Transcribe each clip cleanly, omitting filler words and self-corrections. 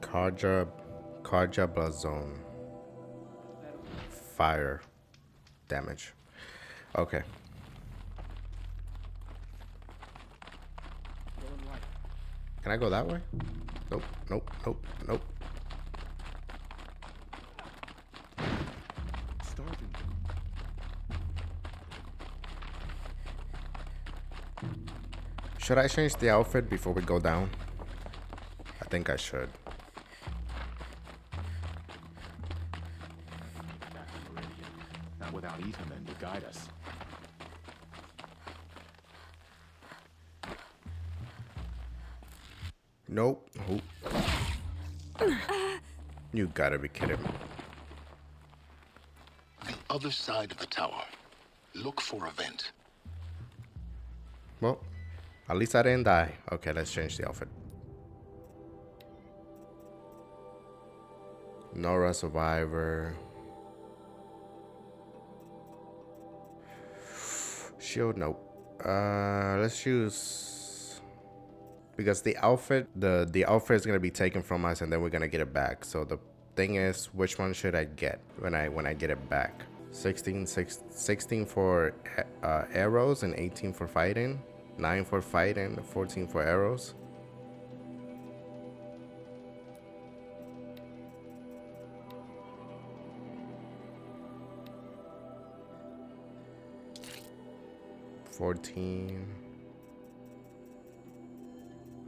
Karja, Karja Blazon. Fire damage. Okay. Can I go that way? Nope, nope, nope, nope. Starving. Should I change the outfit before we go down? I think I should. Back to Meridian. Not without Etherman to guide us. Nope. You gotta be kidding me. The other side of the tower. Look for a vent. Well, at least I didn't die. Okay, let's change the outfit. Nora survivor. Shield, nope. Let's choose, because the outfit, the outfit is gonna be taken from us, and then we're gonna get it back. So the thing is, which one should I get when I get it back? 16 for arrows and 18 for fighting, 9 for fighting, 14 for arrows.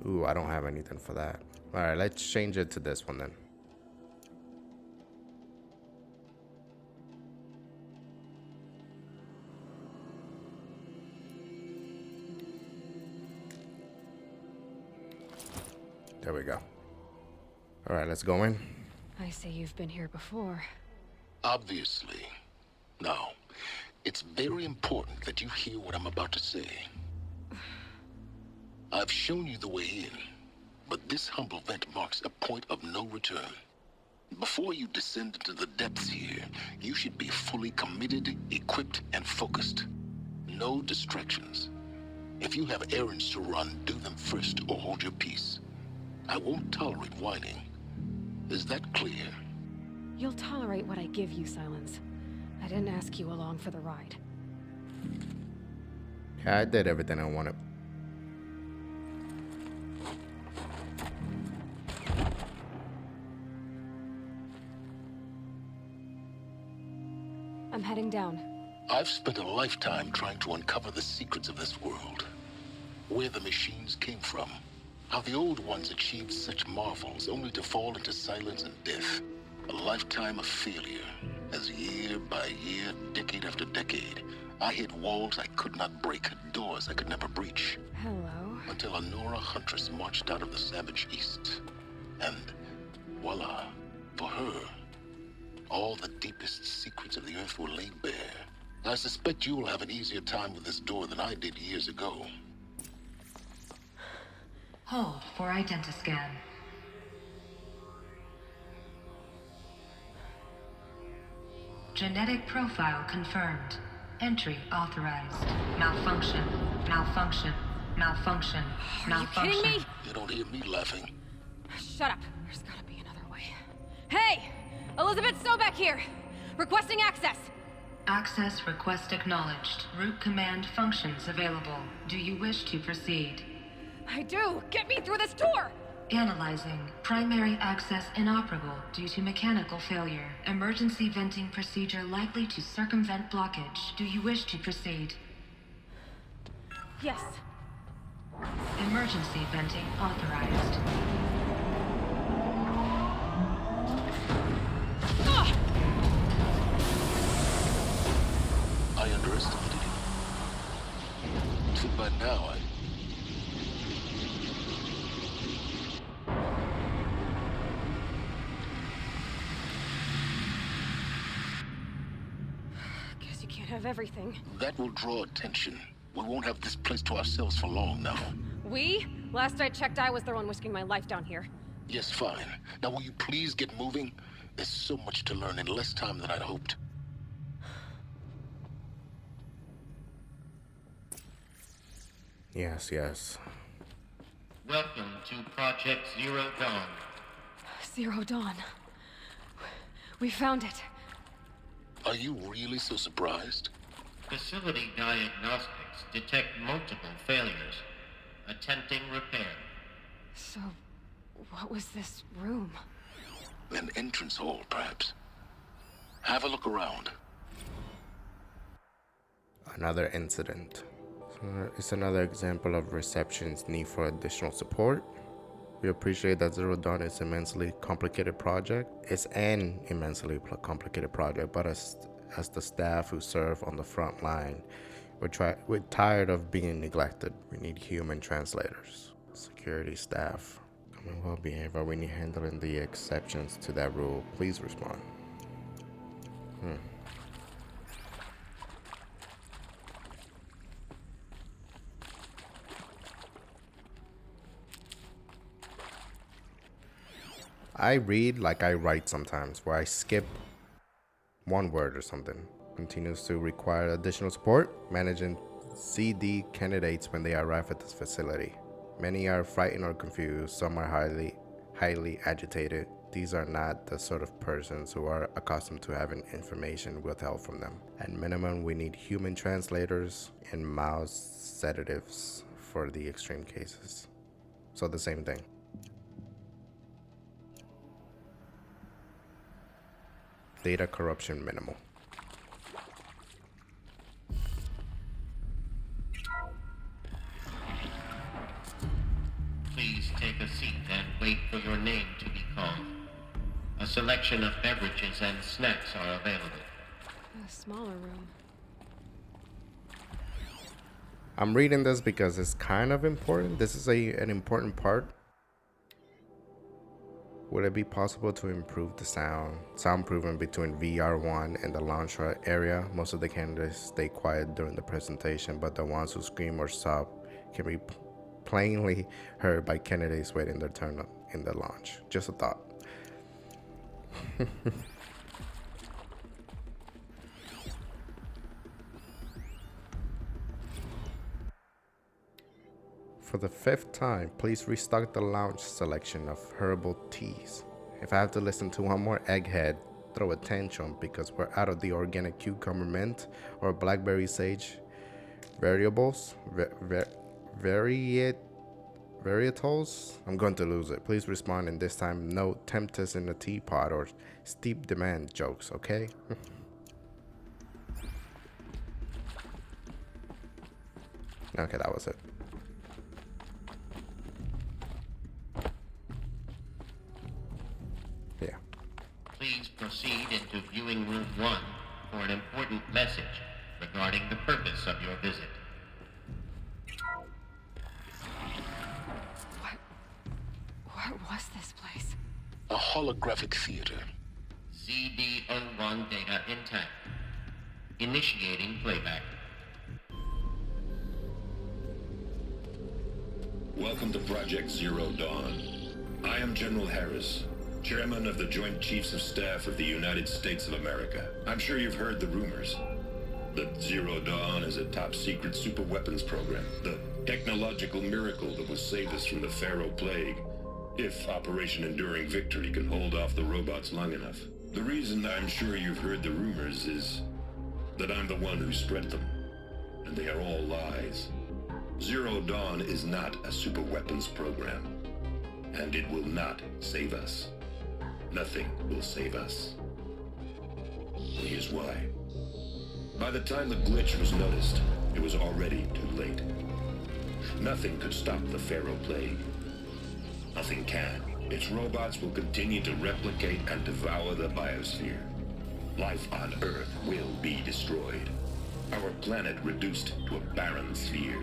Ooh, I don't have anything for that. All right, let's change it to this one then. There we go. All right, let's go in. I see you've been here before. Obviously. Now, it's very important that you hear what I'm about to say. I've shown you the way in, but this humble vent marks a point of no return. Before you descend into the depths here, you should be fully committed, equipped, and focused. No distractions. If you have errands to run, do them first or hold your peace. I won't tolerate whining. Is that clear? You'll tolerate what I give you, Silence. I didn't ask you along for the ride. Yeah, I did everything I wanted. I'm heading down. I've spent a lifetime trying to uncover the secrets of this world. Where the machines came from. How the old ones achieved such marvels only to fall into silence and death. A lifetime of failure. As year by year, decade after decade, I hit walls I could not break, doors I could never breach. Hello. Until a Nora huntress marched out of the savage east. And voila, for her, all the deepest secrets of the earth were laid bare. I suspect you will have an easier time with this door than I did years ago. Hold for identiscan. Genetic profile confirmed. Entry authorized. Malfunction. Malfunction. Malfunction. Are you kidding me? You don't hear me laughing. Shut up. There's gotta be another way. Hey! Elizabeth Sobeck here! Requesting access! Access request acknowledged. Root command functions available. Do you wish to proceed? I do! Get me through this door! Analyzing. Primary access inoperable due to mechanical failure. Emergency venting procedure likely to circumvent blockage. Do you wish to proceed? Yes. Emergency venting authorized. I underestimated you. By now, Guess you can't have everything. that will draw attention. We won't have this place to ourselves for long now. We? Last I checked, I was the one risking my life down here. Yes, fine. Now will you please get moving? There's so much to learn in less time than I'd hoped. Yes, yes. Welcome to Project Zero Dawn. Zero Dawn. We found it. Are you really so surprised? Facility diagnostics detect multiple failures. Attempting repair. So, what was this room? An entrance hall, perhaps. Have a look around. Another incident. So it's another example of reception's need for additional support. We appreciate that Zero Dawn is immensely complicated project. It's an immensely complicated project, but as the staff who serve on the front line, we're tired of being neglected. We need human translators, security staff. Common well behavior. We need handling the exceptions to that rule. Please respond. I read like I write sometimes, where I skip one word or something. Continues to require additional support, managing CD candidates when they arrive at this facility. Many are frightened or confused, some are highly agitated. These are not the sort of persons who are accustomed to having information withheld from them. At minimum, we need human translators and mouse sedatives for the extreme cases. So the same thing. Data corruption minimal. Please take a seat and wait for your name to be called. A selection of beverages and snacks are available. A smaller room. I'm reading this because it's kind of important. This is an important part. Would it be possible to improve the soundproofing between VR1 and the launch area? Most of the candidates stay quiet during the presentation, but the ones who scream or sob can be plainly heard by candidates waiting their turn in the launch. Just a thought. For the 5th time, please restock the lounge selection of herbal teas. If I have to listen to one more egghead throw a tantrum because we're out of the organic cucumber mint or blackberry sage variables, varietals, I'm going to lose it. Please respond, and this time no tempt us in the teapot or steep demand jokes, okay? Okay, that was it. Yeah. Please proceed into viewing room 1 for an important message regarding the purpose of your visit. What was this place? A holographic theater. CD01 data intact. Initiating playback. Welcome to Project Zero Dawn. I am General Harris, Chairman of the Joint Chiefs of Staff of the United States of America. I'm sure you've heard the rumors. That Zero Dawn is a top-secret superweapons program, the technological miracle that will save us from the Pharaoh Plague, if Operation Enduring Victory can hold off the robots long enough. The reason I'm sure you've heard the rumors is that I'm the one who spread them, and they are all lies. Zero Dawn is not a superweapons program, and it will not save us. Nothing will save us. Here's why. By the time the glitch was noticed, it was already too late. Nothing could stop the Pharaoh Plague. Nothing can. Its robots will continue to replicate and devour the biosphere. Life on Earth will be destroyed. Our planet reduced to a barren sphere.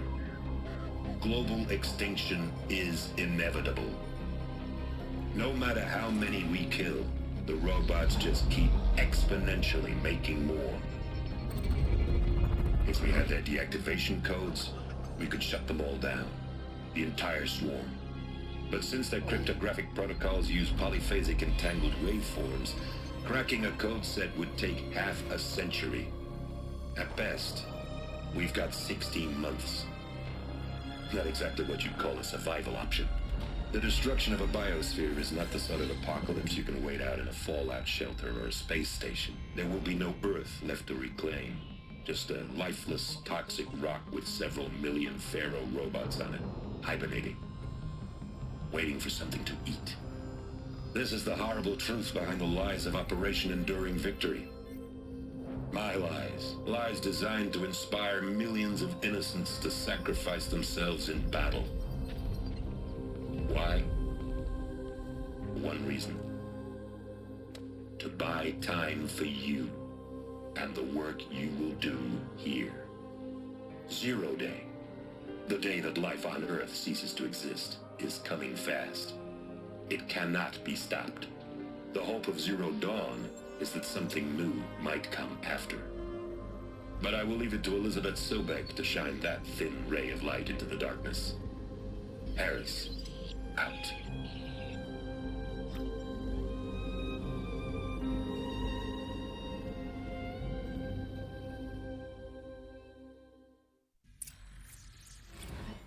Global extinction is inevitable. No matter how many we kill, the robots just keep exponentially making more. If we had their deactivation codes, we could shut them all down, the entire swarm. But since their cryptographic protocols use polyphasic entangled waveforms, cracking a code set would take half a century. At best, we've got 16 months. Not exactly what you'd call a survival option. The destruction of a biosphere is not the sort of apocalypse you can wait out in a fallout shelter or a space station. There will be no Earth left to reclaim. Just a lifeless, toxic rock with several million Pharaoh robots on it, hibernating, waiting for something to eat. This is the horrible truth behind the lies of Operation Enduring Victory. My lies. Lies designed to inspire millions of innocents to sacrifice themselves in battle. Why? One reason. To buy time for you and the work you will do here. 0 Day, the day that life on Earth ceases to exist, is coming fast. It cannot be stopped. The hope of Zero Dawn is that something new might come after. But I will leave it to Elizabeth Sobeck to shine that thin ray of light into the darkness. Harris, out.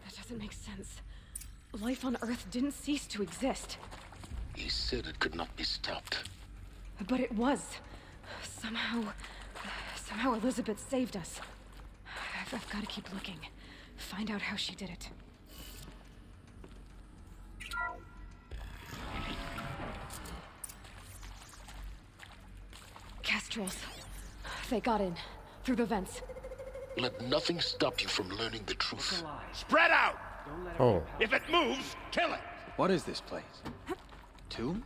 That doesn't make sense. Life on Earth didn't cease to exist. He said it could not be stopped. But it was. Somehow Elizabeth saved us. I've got to keep looking. Find out how she did it. Kestrels. They got in. Through the vents. Let nothing stop you from learning the truth. Spread out! Oh, If it moves, kill it! What is this place? Tomb?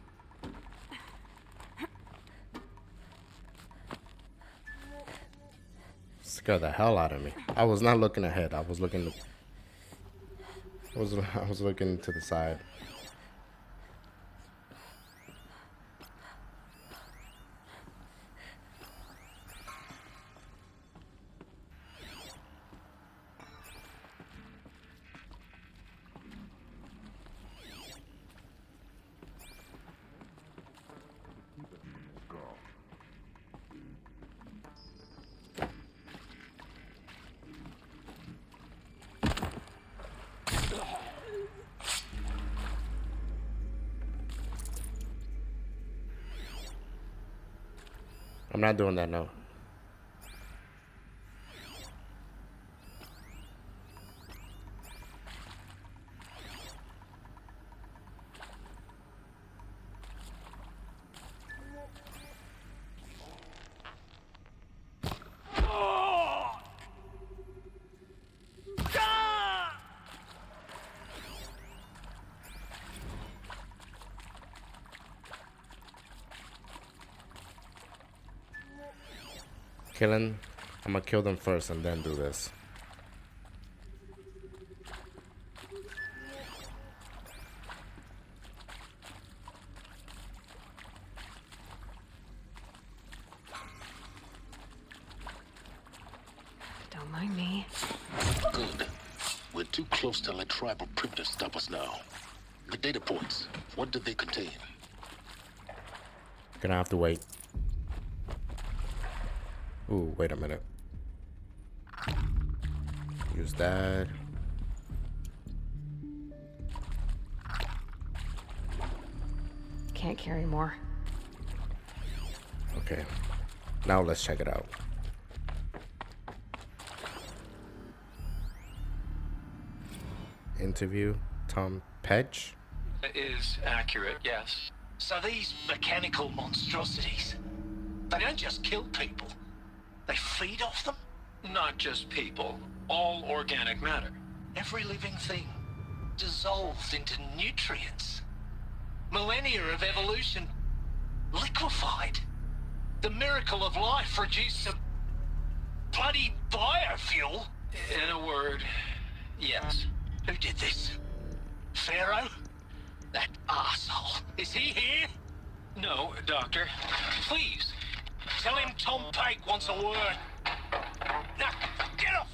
scared the hell out of me. I was not looking ahead. I was looking to the side. I'm not doing that, no. I'm gonna kill them first and then do this. Don't mind me. Good. We're too close to let tribal primitives stop us now. The data points, what did they contain? Gonna have to wait. Ooh, wait a minute. Use that. Can't carry more. Okay. Now let's check it out. Interview Tom Petch. Is accurate, yes. So these mechanical monstrosities, they don't just kill people, they feed off them? Not just people, all organic matter. Every living thing dissolved into nutrients. Millennia of evolution liquefied. The miracle of life produced some bloody biofuel. In a word, yes. Who did this? Pharaoh? That arsehole. Is he here? No, Doctor. Please, tell him Tom Pike wants a word. Now, get off!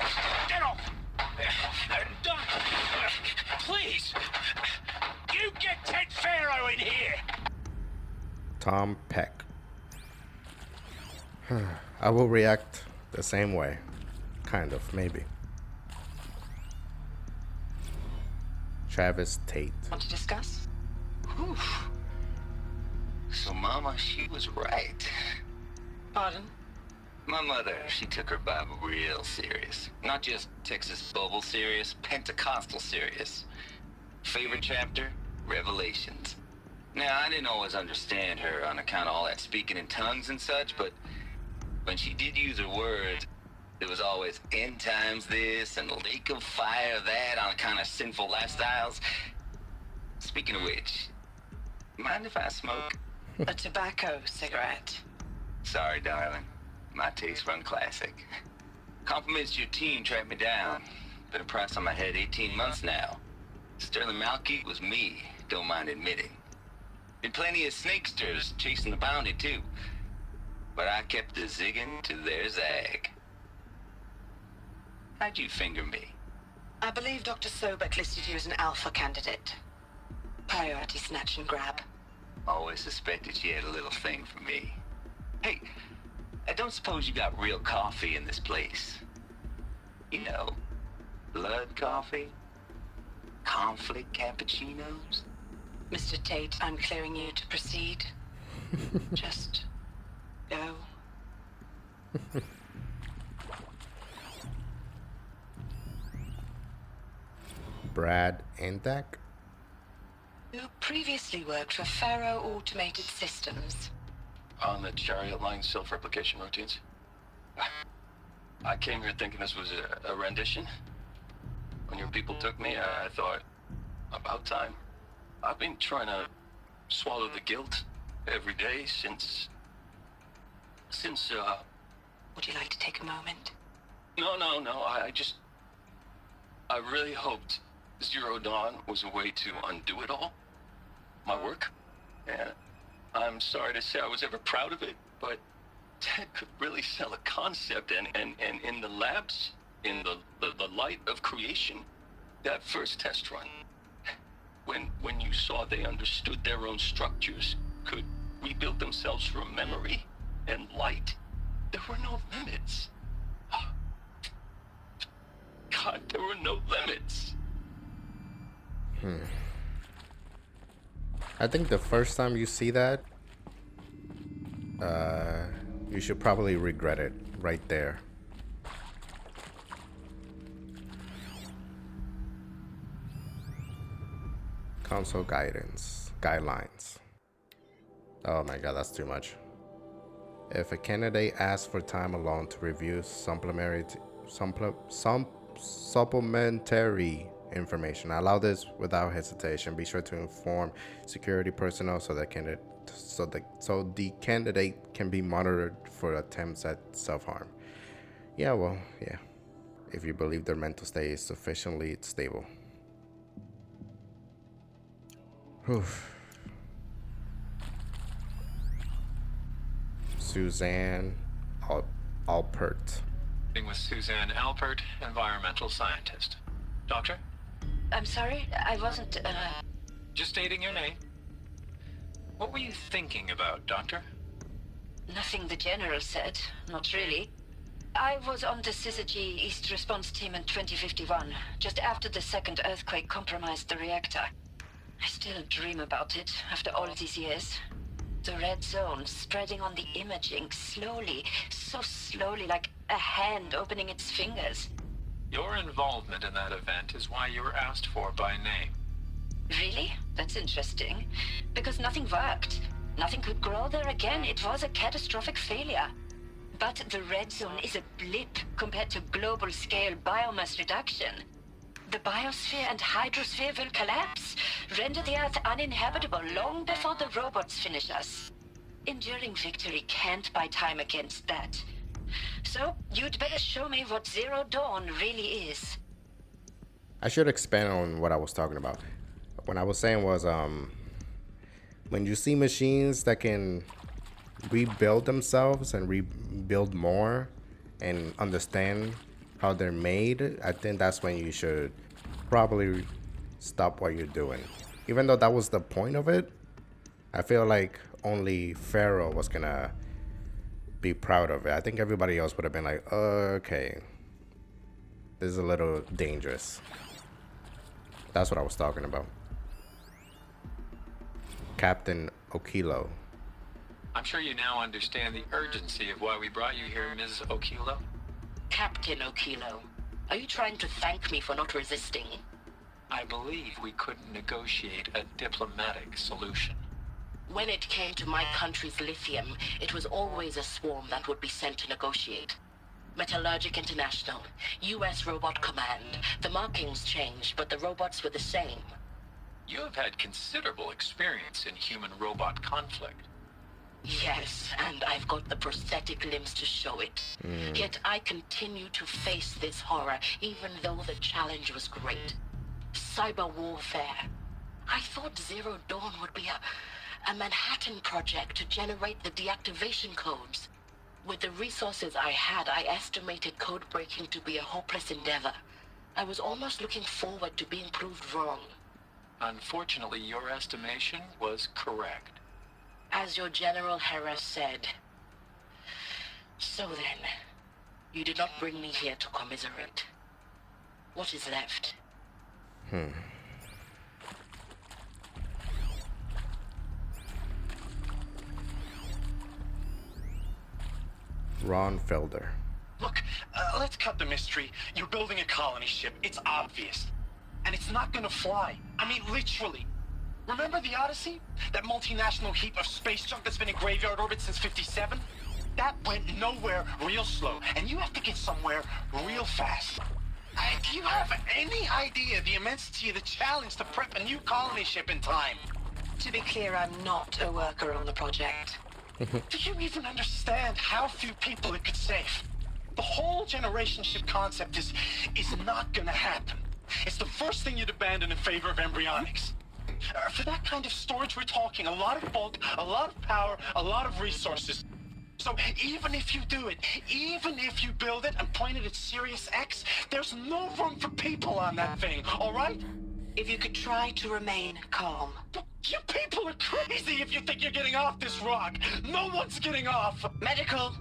Get off! Doctor, please, you get Ted Pharaoh in here! Tom Peck. I will react the same way. Kind of, maybe. Travis Tate. Want to discuss? Whew. So Mama, she was right. Pardon? My mother, she took her Bible real serious. Not just Texas Bible serious, Pentecostal serious. Favorite chapter? Revelations. Now, I didn't always understand her on account of all that speaking in tongues and such, but when she did use her words, it was always end times this and lake of fire that on account of sinful lifestyles. Speaking of which, mind if I smoke? A tobacco cigarette. Sorry, darling. My taste run classic. Compliments to your team tracked me down. Been a price on my head 18 months now. Sterling Malky was me, don't mind admitting. Been plenty of snakesters chasing the bounty, too. But I kept the zigging to their zag. How'd you finger me? I believe Dr. Sobeck listed you as an alpha candidate. Priority snatch and grab. Always suspected she had a little thing for me. Hey, I don't suppose you got real coffee in this place. You know, blood coffee? Conflict cappuccinos? Mr. Tate, I'm clearing you to proceed. Just go. Brad Andak? You previously worked for Faro Automated Systems. On the chariot line self-replication routines. I came here thinking this was a rendition. When your people took me, I thought, about time. I've been trying to swallow the guilt every day since... Would you like to take a moment? No, I really hoped Zero Dawn was a way to undo it all. My work. And I'm sorry to say I was ever proud of it, but Ted could really sell a concept, and in the labs, in the light of creation, that first test run, when you saw they understood their own structures, could rebuild themselves from memory and light, there were no limits. God, there were no limits. I think the first time you see that, you should probably regret it right there. Console guidelines. Oh my god, that's too much. If a candidate asks for time alone to review supplementary information, allow this without hesitation. Be sure to inform security personnel so the candidate can be monitored for attempts at self-harm. Yeah, well, yeah. If you believe their mental state is sufficiently stable. Whew. Suzanne Alpert. With Suzanne Alpert, environmental scientist. Doctor? I'm sorry, I wasn't, Just stating your name. What were you thinking about, Doctor? Nothing the General said, not really. I was on the Syzygy East Response Team in 2051, just after the second earthquake compromised the reactor. I still dream about it, after all these years. The red zone spreading on the imaging, slowly, so slowly, like a hand opening its fingers. Your involvement in that event is why you were asked for by name. Really? That's interesting. Because nothing worked. Nothing could grow there again. It was a catastrophic failure. But the red zone is a blip compared to global-scale biomass reduction. The biosphere and hydrosphere will collapse, render the Earth uninhabitable long before the robots finish us. Enduring victory can't buy time against that. So, you'd better show me what Zero Dawn really is. I should expand on what I was talking about. What I was saying was, when you see machines that can rebuild themselves and rebuild more and understand how they're made, I think that's when you should probably stop what you're doing. Even though that was the point of it, I feel like only Pharaoh was gonna be proud of it. I think everybody else would have been like, okay, this is a little dangerous. That's what I was talking about. Captain Okilo. I'm sure you now understand the urgency of why we brought you here, Ms. Okilo. Captain Okilo, are you trying to thank me for not resisting? I believe we couldn't negotiate a diplomatic solution. When it came to my country's lithium, it was always a swarm that would be sent to negotiate. Metallurgic International, U.S. Robot Command. The markings changed, but the robots were the same. You have had considerable experience in human-robot conflict. Yes, and I've got the prosthetic limbs to show it. Yet I continue to face this horror, even though the challenge was great. Cyber warfare. I thought Zero Dawn would be a Manhattan project to generate the deactivation codes. With the resources I had, I estimated code breaking to be a hopeless endeavor. I was almost looking forward to being proved wrong. Unfortunately, your estimation was correct. As your General Harris said. So then, you did not bring me here to commiserate. What is left? Ron Felder. Look, let's cut the mystery. You're building a colony ship. It's obvious. And it's not gonna fly. I mean, literally. Remember the Odyssey? That multinational heap of space junk that's been in graveyard orbit since '57? That went nowhere real slow. And you have to get somewhere real fast. Do you have any idea the immensity of the challenge to prep a new colony ship in time? To be clear, I'm not a worker on the project. Do you even understand how few people it could save? The whole generation ship concept is not gonna happen. It's the first thing you'd abandon in favor of embryonics. For that kind of storage, we're talking a lot of bulk, a lot of power, a lot of resources. So even if you do it, even if you build it and point it at Sirius X, there's no room for people on that thing, all right? If you could try to remain calm. You people are crazy if you think you're getting off this rock. No one's getting off. Medical.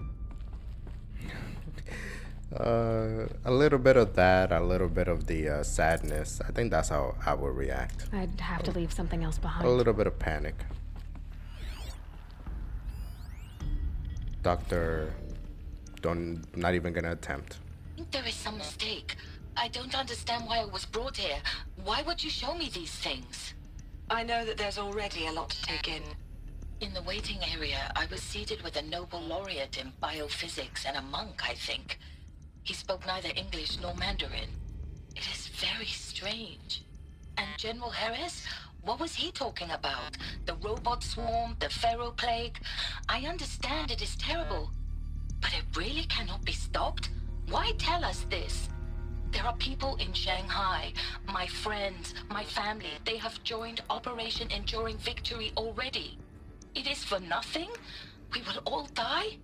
A little bit of that, a little bit of the sadness. I think that's how I would react. I'd have to leave something else behind. A little bit of panic. Doctor, not even gonna attempt. There is some mistake. I don't understand why I was brought here. Why would you show me these things? I know that there's already a lot to take in. In the waiting area, I was seated with a Nobel laureate in biophysics and a monk, I think. He spoke neither English nor Mandarin. It is very strange. And General Harris? What was he talking about? The robot swarm, the Pharaoh plague? I understand it is terrible. But it really cannot be stopped? Why tell us this? There are people in Shanghai, my friends, my family. They have joined Operation Enduring Victory already. It is for nothing? We will all die?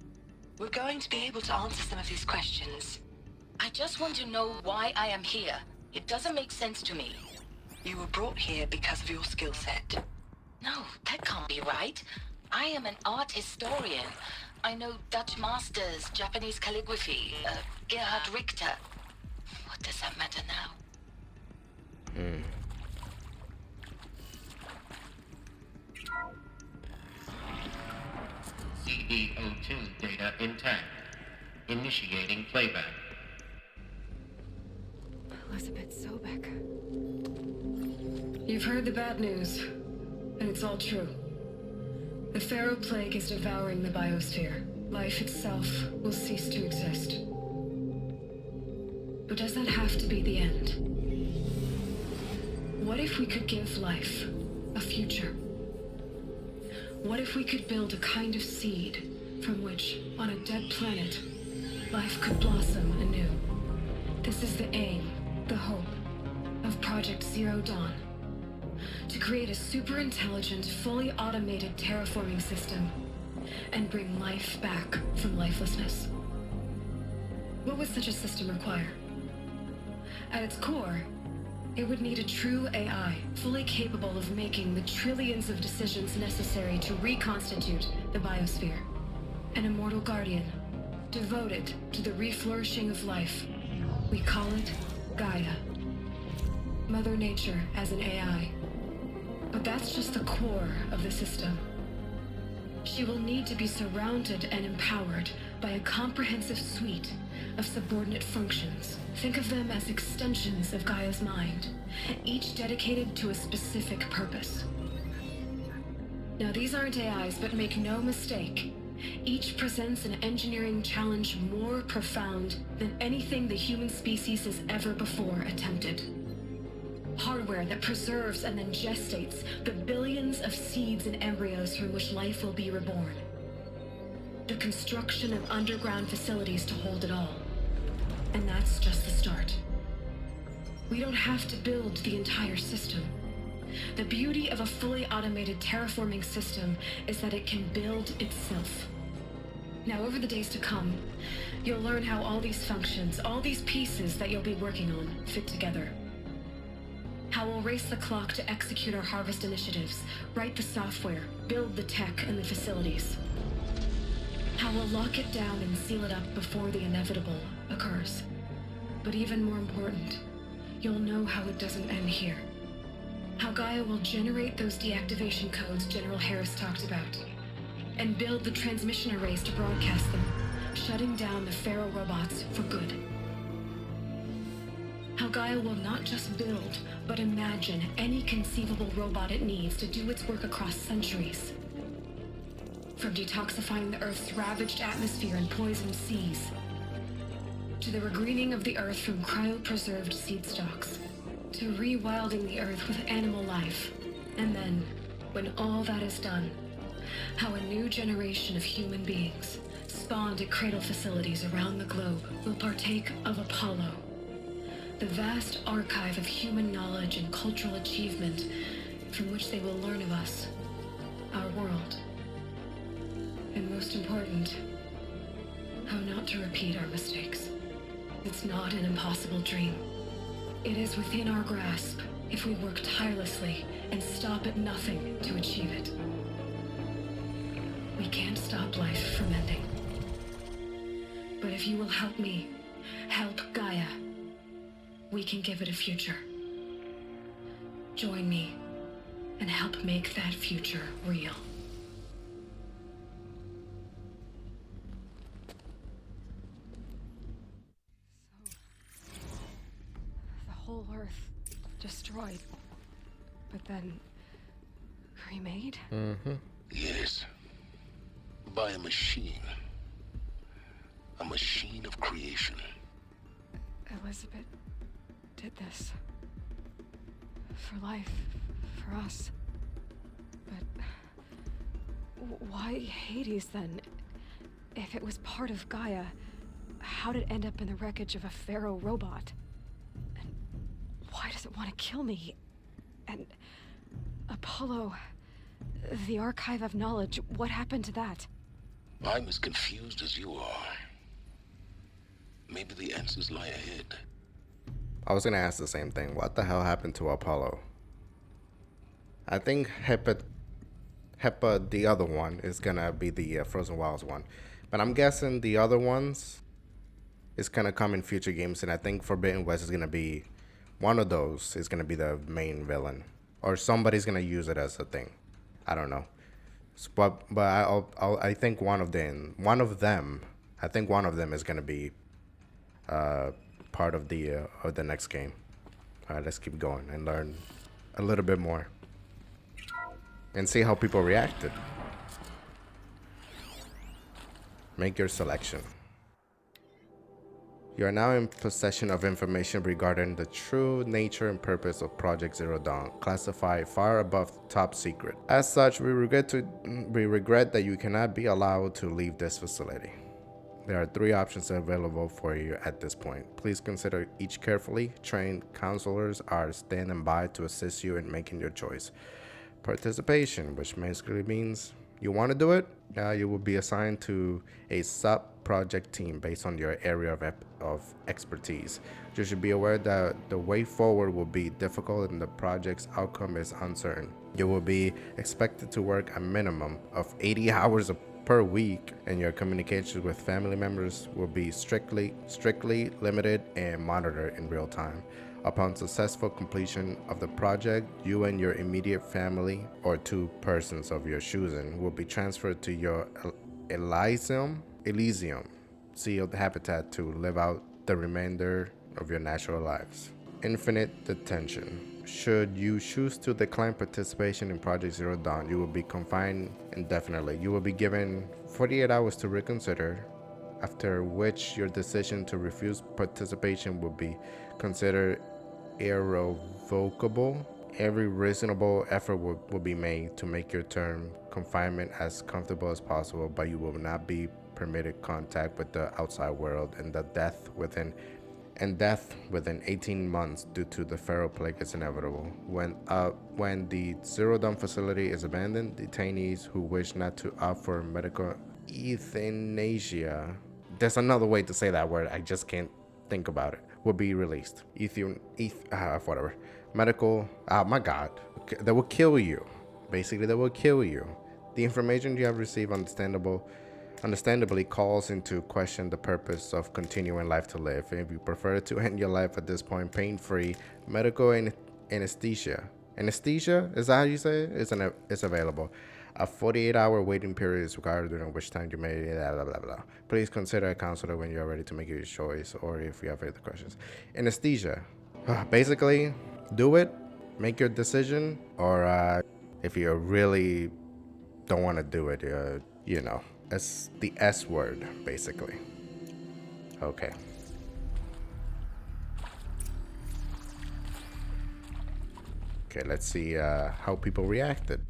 We're going to be able to answer some of these questions. I just want to know why I am here. It doesn't make sense to me. You were brought here because of your skill set. No, that can't be right. I am an art historian. I know Dutch masters, Japanese calligraphy, Gerhard Richter. What does that matter now? CD02 data intact. Initiating playback. Elizabeth Sobeck. You've heard the bad news, and it's all true. The Pharaoh plague is devouring the biosphere. Life itself will cease to exist. But does that have to be the end? What if we could give life a future? What if we could build a kind of seed from which, on a dead planet, life could blossom anew? This is the aim, the hope, of Project Zero Dawn. To create a super-intelligent, fully automated terraforming system and bring life back from lifelessness. What would such a system require? At its core, it would need a true AI, fully capable of making the trillions of decisions necessary to reconstitute the biosphere. An immortal guardian, devoted to the reflourishing of life. We call it Gaia. Mother Nature as an AI. But that's just the core of the system. She will need to be surrounded and empowered by a comprehensive suite of subordinate functions. Think of them as extensions of Gaia's mind, each dedicated to a specific purpose. Now, these aren't AIs, but make no mistake, each presents an engineering challenge more profound than anything the human species has ever before attempted. Hardware that preserves and then gestates the billions of seeds and embryos from which life will be reborn. The construction of underground facilities to hold it all. And that's just the start. We don't have to build the entire system. The beauty of a fully automated terraforming system is that it can build itself. Now, over the days to come, you'll learn how all these functions, all these pieces that you'll be working on, fit together. How we'll race the clock to execute our harvest initiatives, write the software, build the tech and the facilities. How we'll lock it down and seal it up before the inevitable occurs. But even more important, you'll know how it doesn't end here. How Gaia will generate those deactivation codes General Harris talked about, and build the transmission arrays to broadcast them, shutting down the Pharaoh robots for good. How Gaia will not just build, but imagine any conceivable robot it needs to do its work across centuries. From detoxifying the Earth's ravaged atmosphere and poisoned seas, to the regreening of the Earth from cryopreserved seed stocks, to rewilding the Earth with animal life. And then, when all that is done, how a new generation of human beings, spawned at cradle facilities around the globe, will partake of Apollo, the vast archive of human knowledge and cultural achievement from which they will learn of us, our world. And most important, how not to repeat our mistakes. It's not an impossible dream. It is within our grasp if we work tirelessly and stop at nothing to achieve it. We can't stop life from ending. But if you will help me, help Gaia, we can give it a future. Join me and help make that future real. The whole Earth destroyed, but then remade? Mm-hmm. Yes. By a machine. A machine of creation. Elizabeth did this. For life. For us. But why Hades then? If it was part of Gaia, how did it end up in the wreckage of a Pharaoh robot? And why does it want to kill me? And Apollo, the archive of knowledge, what happened to that? I'm as confused as you are. Maybe the answers lie ahead. I was gonna ask the same thing. What the hell happened to Apollo? I think Hepa, the other one, is gonna be the Frozen Wilds one. But I'm guessing the other ones is gonna come in future games, and I think Forbidden West is gonna be one of those. Is gonna be the main villain, or somebody's gonna use it as a thing. I don't know. But I think one of them. I think one of them is gonna be part of the next game. All right, let's keep going and learn a little bit more and see how people reacted. Make your selection. You are now in possession of information regarding the true nature and purpose of Project Zero Dawn, classified far above top secret. As such, we regret that you cannot be allowed to leave this facility. There are 3 options available for you at this point. Please consider each carefully. Trained counselors are standing by to assist you in making your choice. Participation, which basically means you want to do it, you will be assigned to a sub-project team based on your area of expertise. You should be aware that the way forward will be difficult and the project's outcome is uncertain. You will be expected to work a minimum of 80 hours per week, and your communications with family members will be strictly limited and monitored in real time. Upon successful completion of the project, you and your immediate family or two persons of your choosing will be transferred to your Elysium sealed habitat to live out the remainder of your natural lives. Infinite detention. Should you choose to decline participation in Project Zero Dawn, you will be confined indefinitely. You will be given 48 hours to reconsider, after which your decision to refuse participation will be considered irrevocable. Every reasonable effort will be made to make your term confinement as comfortable as possible, but you will not be permitted contact with the outside world, and death within 18 months due to the feral plague is inevitable. When the Zero Dawn facility is abandoned, detainees who wish not to opt for medical euthanasia, there's another way to say that word, I just can't think about it, will be released. Whatever. Medical, oh my god, they will kill you. Basically, they will kill you. The information you have received understandably calls into question the purpose of continuing life to live. If you prefer to end your life at this point pain-free, medical anesthesia. Anesthesia, is that how you say it? It's available. A 48-hour waiting period is required, during which time you may blah, blah, blah, blah. Please consider a counselor when you're ready to make your choice, or if you have other questions. Anesthesia. Basically, do it, make your decision, or if you really don't want to do it, it's the S word, basically. Okay. Okay, let's see how people reacted.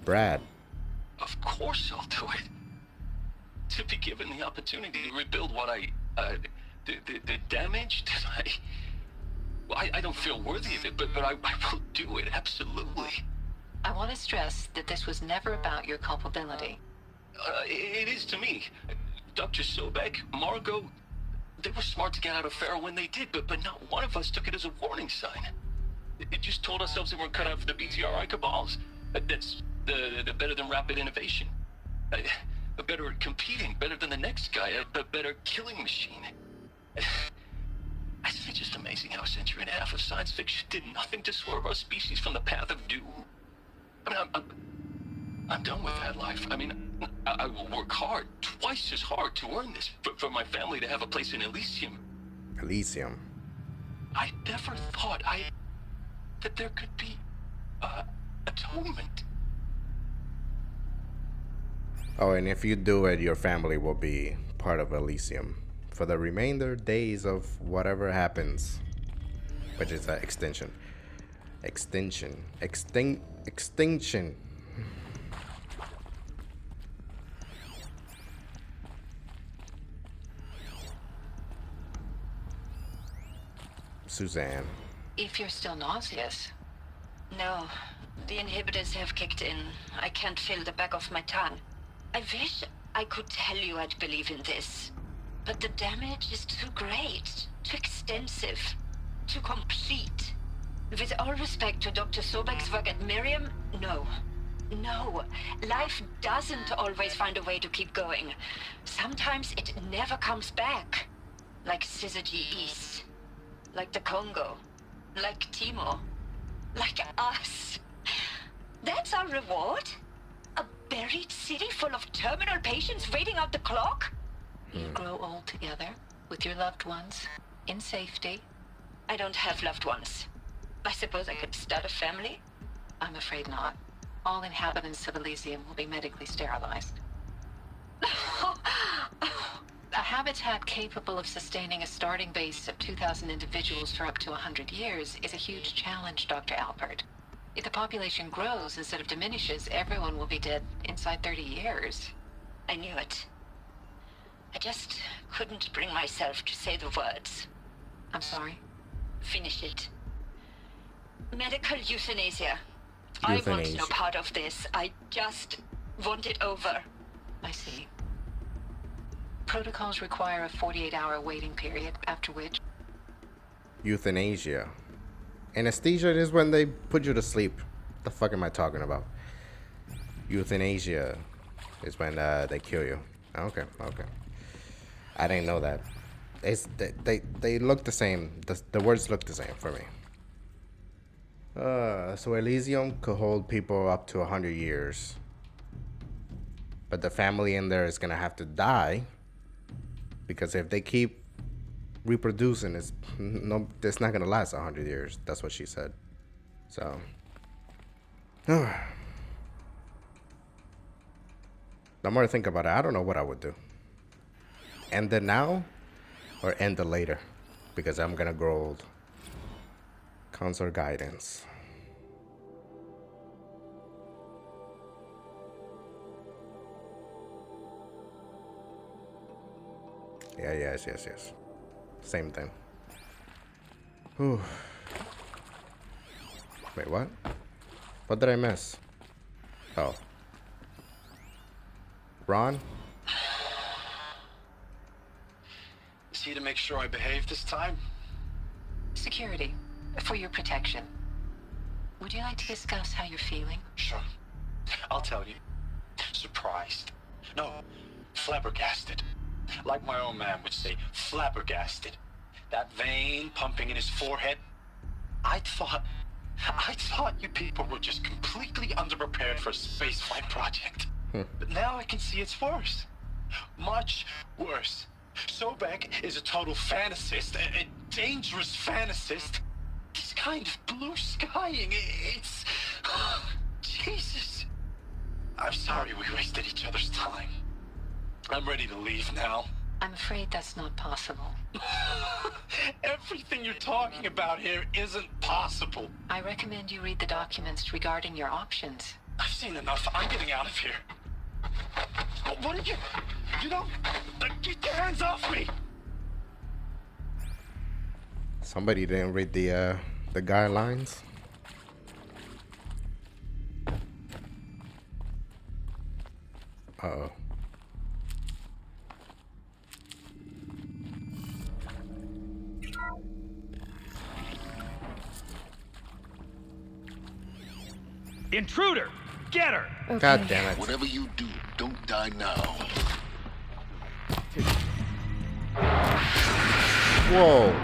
Brad. Of course I'll do it. To be given the opportunity to rebuild what the damage that I don't feel worthy of it, but I will do it, absolutely. I want to stress that this was never about your culpability. It is to me. Dr. Sobeck, Margot, they were smart to get out of Pharaoh when they did, but not one of us took it as a warning sign. It just told ourselves that we're cut out for the BTRI cabals. That's the better than rapid innovation. Better at competing, better than the next guy, a better killing machine. Isn't it just amazing how a century and a half of science fiction did nothing to swerve our species from the path of doom? I mean, I'm done with that life. I mean, I will work hard, twice as hard, to earn this, for my family to have a place in Elysium. Elysium. I never thought that there could be atonement. Oh, and if you do it, your family will be part of Elysium for the remainder days of whatever happens, which is an extinction. Suzanne. If you're still nauseous. No, the inhibitors have kicked in. I can't feel the back of my tongue. I wish I could tell you I'd believe in this. But the damage is too great, too extensive, too complete. With all respect to Dr. Sobeck's work at Miriam, no. No, life doesn't always find a way to keep going. Sometimes it never comes back. Like Syzygy East. Like the Congo. Like Timor. Like us. That's our reward? A buried city full of terminal patients waiting out the clock? You grow old together, with your loved ones, in safety. I don't have loved ones. I suppose I could start a family? I'm afraid not. All inhabitants of Elysium will be medically sterilized. A habitat capable of sustaining a starting base of 2,000 individuals for up to 100 years is a huge challenge, Dr. Alpert. If the population grows instead of diminishes, everyone will be dead inside 30 years. I knew it. I just couldn't bring myself to say the words. I'm sorry? Finish it. Medical euthanasia. I want no part of this. I just want it over. I see. Protocols require a 48-hour waiting period, after which... Euthanasia. Anesthesia is when they put you to sleep. What the fuck am I talking about? Euthanasia is when they kill you. Okay, okay. I didn't know that. They look the same. The words look the same for me. So Elysium could hold people up to 100 years. But the family in there is gonna have to die. Because if they keep reproducing, it's not gonna last 100 years. That's what she said. So the more I think about it, I don't know what I would do. End it now or end it later? Because I'm gonna grow old. Console guidance. Yeah, yes. Same thing. Whew. Wait, what? What did I miss? Oh. Ron? Is he to make sure I behave this time? Security, for your protection. Would you like to discuss how you're feeling? Sure. I'll tell you. Surprised. No, flabbergasted. Like my own man would say, flabbergasted. That vein pumping in his forehead. I thought you people were just completely underprepared for a spaceflight project. But now I can see it's worse. Much worse. Sobeck is a total fantasist, a dangerous fantasist. He's kind of blue skying. It's... Jesus. I'm sorry we wasted each other's time. I'm ready to leave now. I'm afraid that's not possible. Everything you're talking about here isn't possible. I recommend you read the documents regarding your options. I've seen enough. I'm getting out of here. What did you... You don't... Get your hands off me! Somebody didn't read the guidelines. Uh-oh. Intruder! Get her! Okay. God damn it. Whatever you do, don't die now. Whoa.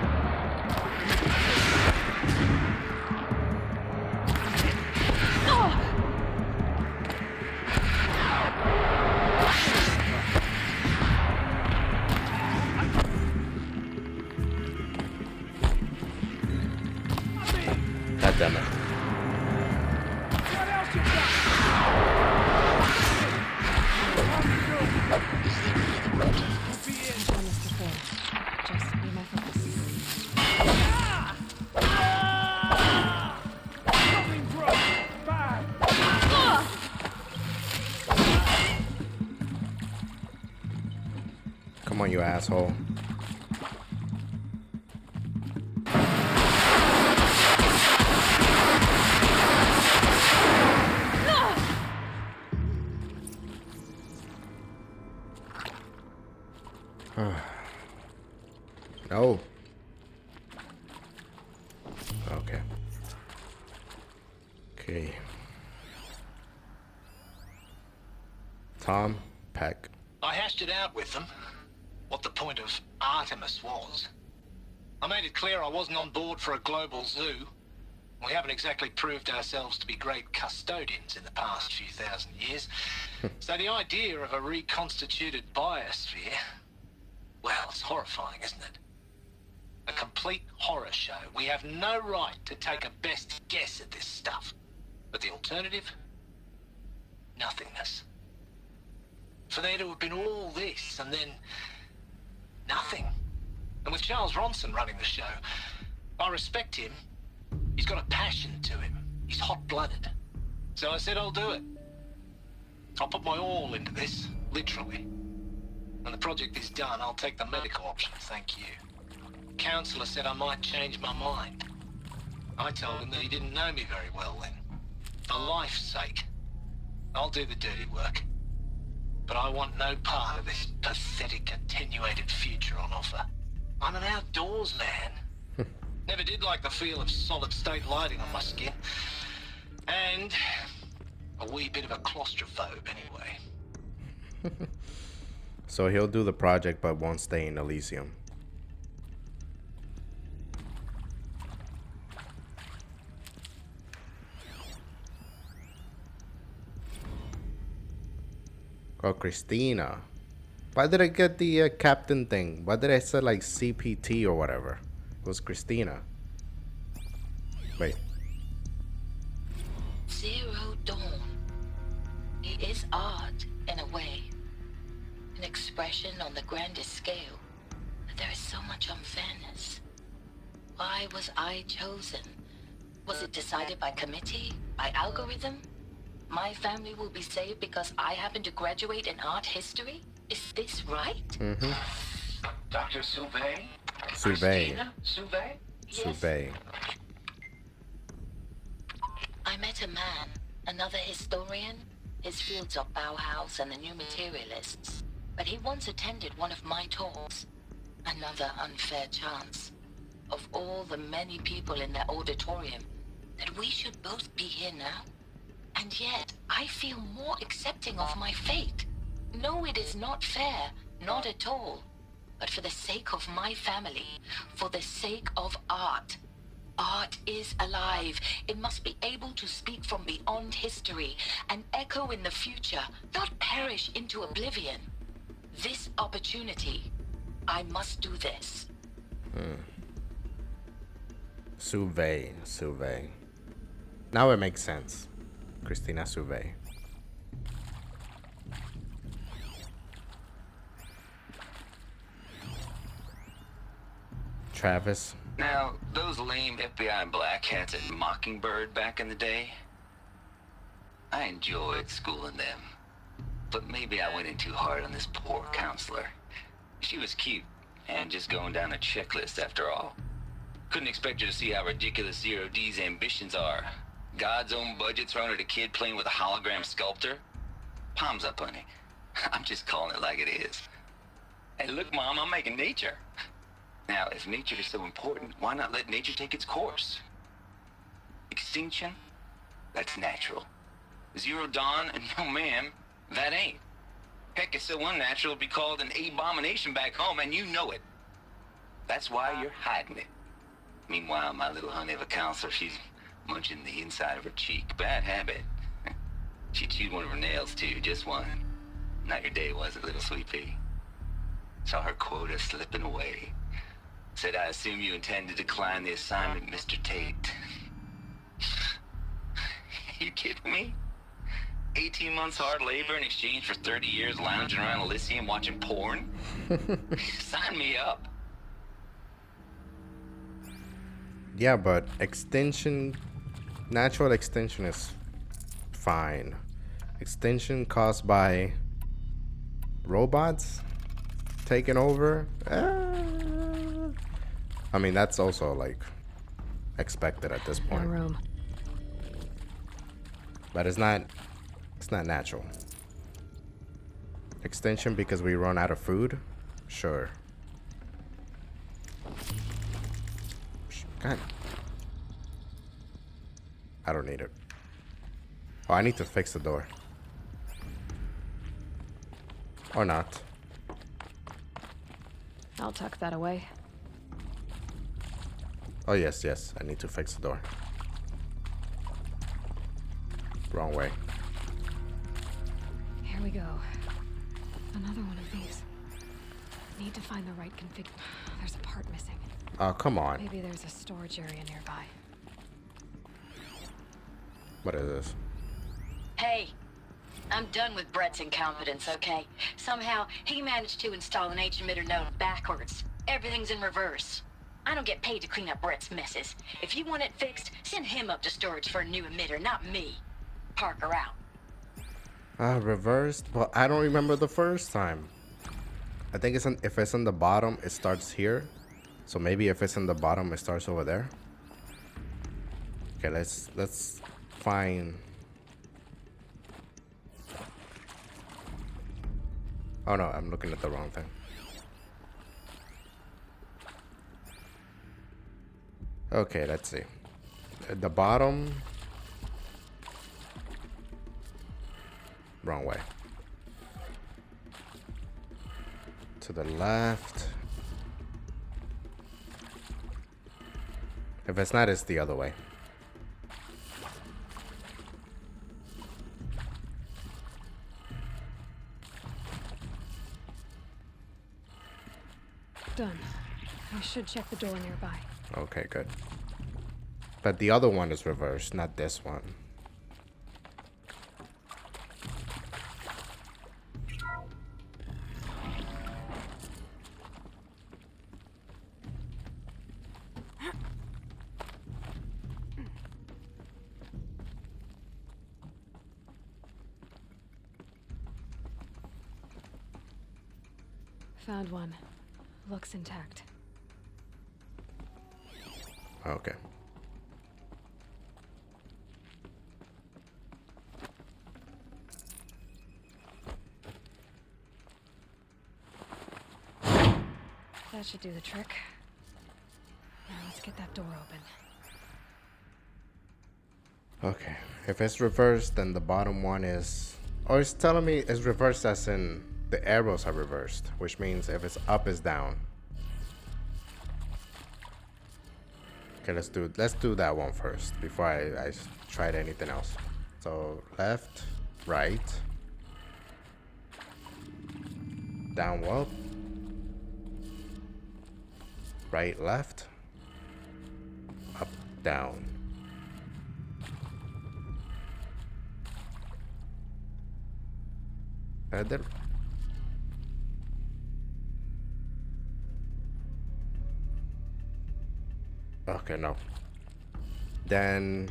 God damn it. Come on, you asshole. No. Okay. Okay. Tom Peck. I hashed it out with them, what the point of Artemis was. I made it clear I wasn't on board for a global zoo. We haven't exactly proved ourselves to be great custodians in the past few thousand years. So the idea of a reconstituted biosphere, well, it's horrifying, isn't it? A complete horror show. We have no right to take a best guess at this stuff. But the alternative? Nothingness. For there to have been all this, and then nothing. And with Charles Ronson running the show, I respect him. He's got a passion to him. He's hot-blooded. So I said I'll do it. I'll put my all into this, literally. When the project is done, I'll take the medical option, thank you. The counselor said I might change my mind. I told him that he didn't know me very well then. For life's sake, I'll do the dirty work. But I want no part of this pathetic, attenuated future on offer. I'm an outdoors man. Never did like the feel of solid-state lighting on my skin. And A wee bit of a claustrophobe, anyway. So he'll do the project but won't stay in Elysium. Oh, Christina. Why did I get the captain thing? Why did I say like CPT or whatever? It was Christina. Wait. Zero Dawn. It is art, in a way. An expression on the grandest scale. But there is so much unfairness. Why was I chosen? Was it decided by committee? By algorithm? My family will be saved because I happen to graduate in art history? Is this right? Mm-hmm. Dr. Sobeck? Sobeck. Sobeck? Yes. Sobeck. I met a man, another historian. His fields are Bauhaus and the New Materialists. But he once attended one of my talks. Another unfair chance. Of all the many people in that auditorium, that we should both be here now. And yet, I feel more accepting of my fate. No, it is not fair, not at all. But for the sake of my family, for the sake of art. Art is alive. It must be able to speak from beyond history and echo in the future, not perish into oblivion. This opportunity, I must do this. Suve. Now it makes sense. Christina Suve. Travis. Now, those lame FBI black hats at Mockingbird back in the day, I enjoyed schooling them. But maybe I went in too hard on this poor counselor. She was cute, and just going down a checklist after all. Couldn't expect her to see how ridiculous Zero D's ambitions are. God's own budget thrown at a kid playing with a hologram sculptor? Palms up, honey. I'm just calling it like it is. Hey, look, Mom, I'm making nature. Now, if nature is so important, why not let nature take its course? Extinction? That's natural. Zero Dawn? No, ma'am, that ain't. Heck, it's so unnatural it'd be called an abomination back home, and you know it. That's why you're hiding it. Meanwhile, my little honey of a counselor, she's munching the inside of her cheek. Bad habit. She chewed one of her nails, too, just one. Not your day, was it, little sweet pea? Saw her quota slipping away. Said, I assume you intend to decline the assignment, Mr. Tate. You kidding me? 18 months hard labor in exchange for 30 years lounging around Elysium watching porn? Sign me up. Yeah, but extinction, natural extinction is fine. Extinction caused by robots taking over? I mean, that's also like expected at this point. No room. But it's not natural. Extinction because we run out of food? Sure. God. I don't need it. Oh, I need to fix the door. Or not. I'll tuck that away. Oh, yes. I need to fix the door. Wrong way. Here we go. Another one of these. Need to find the right config. There's a part missing. Oh, come on. Maybe there's a storage area nearby. What is this? Hey, I'm done with Brett's incompetence, okay? Somehow, he managed to install an H-emitter node backwards. Everything's in reverse. I don't get paid to clean up Brett's messes. If you want it fixed, send him up to storage for a new emitter, not me. Parker out. Reversed? Well, I don't remember the first time. I think if it's in the bottom, it starts here. So maybe if it's in the bottom, it starts over there. Okay, let's find. Oh no, I'm looking at the wrong thing. Okay, let's see. At the bottom. Wrong way. To the left. If it's not, it's the other way. Done. I should check the door nearby. Okay, good. But the other one is reversed, not this one. Found one. Looks intact. Okay. That should do the trick. Now let's get that door open. Okay. If it's reversed, then the bottom one is... Oh, it's telling me it's reversed as in the arrows are reversed, which means if it's up, it's down. Okay, let's do that one first before I tried anything else. So left, right, down, up, right, left, up, down. And then okay, no. Then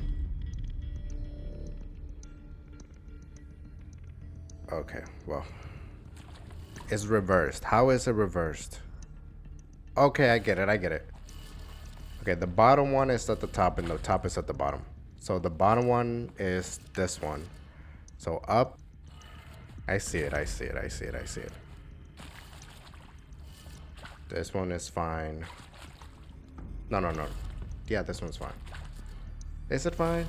okay, well, it's reversed. How is it reversed? Okay, I get it. Okay, the bottom one is at the top and the top is at the bottom. So the bottom one is this one. So up. I see it. This one is fine. No. Yeah, this one's fine. Is it fine?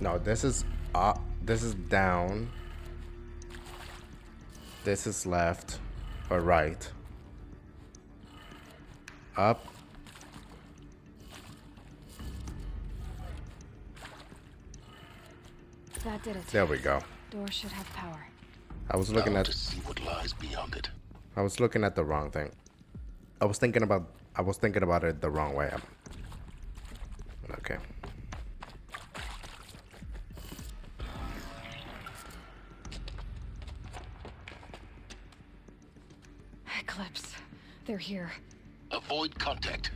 No, this is up. This is down. This is left or right. Up. That did it. There we go. Door should have power. I was looking at to see what lies beyond it. I was looking at the wrong thing. I was thinking about it the wrong way. Okay. Eclipse. They're here. Avoid contact.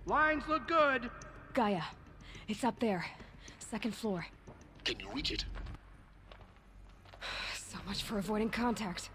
Lines look good. Gaia. It's up there. Second floor. Can you reach it? So much for avoiding contact.